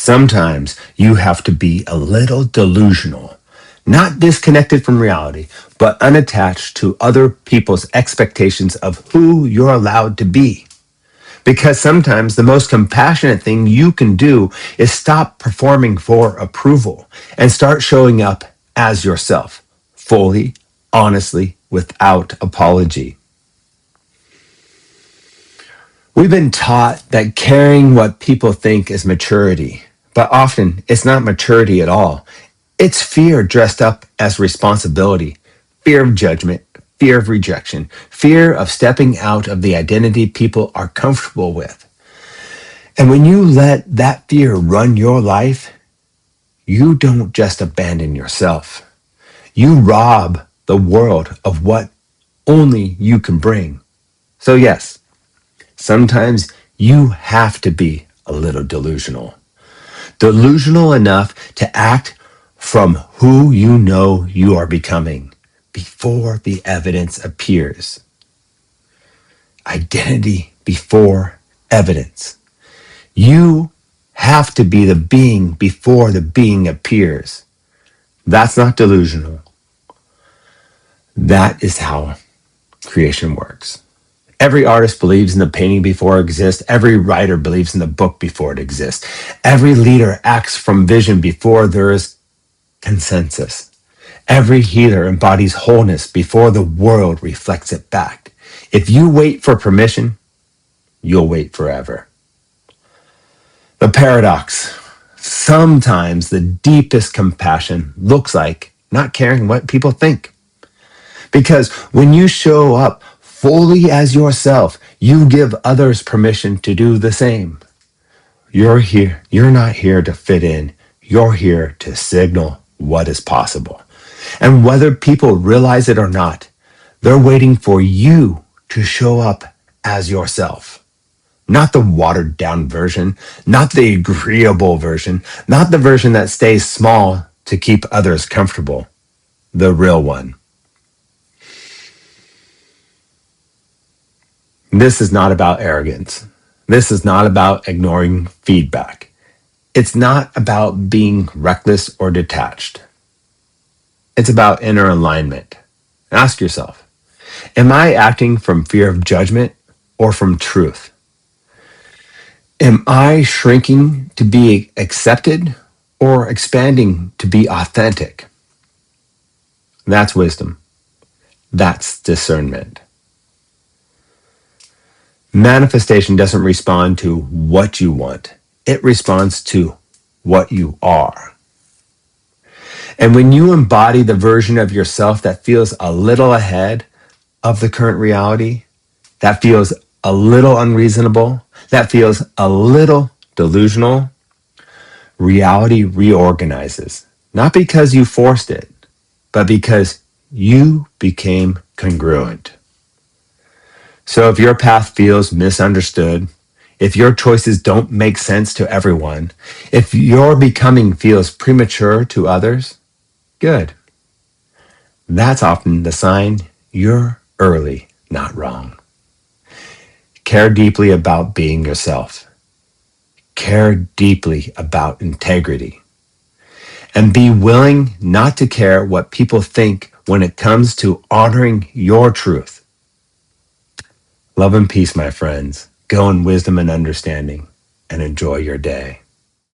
Sometimes you have to be a little delusional, not disconnected from reality, but unattached to other people's expectations of who you're allowed to be. Because sometimes the most compassionate thing you can do is stop performing for approval and start showing up as yourself, fully, honestly, without apology. We've been taught that caring what people think is maturity, but often it's not maturity at all. It's fear dressed up as responsibility, fear of judgment, fear of rejection, fear of stepping out of the identity people are comfortable with. And when you let that fear run your life, you don't just abandon yourself. You rob the world of what only you can bring. So, yes, sometimes you have to be a little delusional. Delusional enough to act from who you know you are becoming before the evidence appears. Identity before evidence. You have to be the being before the being appears. That's not delusional. That is how creation works. Every artist believes in the painting before it exists. Every writer believes in the book before it exists. Every leader acts from vision before there is consensus. Every healer embodies wholeness before the world reflects it back. If you wait for permission, you'll wait forever. The paradox. Sometimes the deepest compassion looks like not caring what people think. Because when you show up fully as yourself, you give others permission to do the same. You're here. You're not here to fit in. You're here to signal what is possible. And whether people realize it or not, they're waiting for you to show up as yourself. Not the watered down version, not the agreeable version, not the version that stays small to keep others comfortable. The real one. This is not about arrogance. This is not about ignoring feedback. It's not about being reckless or detached. It's about inner alignment. Ask yourself, am I acting from fear of judgment or from truth? Am I shrinking to be accepted or expanding to be authentic? That's wisdom. That's discernment. Manifestation doesn't respond to what you want. It responds to what you are. And when you embody the version of yourself that feels a little ahead of the current reality, that feels a little unreasonable, that feels a little delusional, reality reorganizes. Not because you forced it, but because you became congruent. So if your path feels misunderstood, if your choices don't make sense to everyone, if your becoming feels premature to others, good. That's often the sign you're early, not wrong. Care deeply about being yourself. Care deeply about integrity. And be willing not to care what people think when it comes to honoring your truth. Love and peace, my friends. Go in wisdom and understanding, and enjoy your day.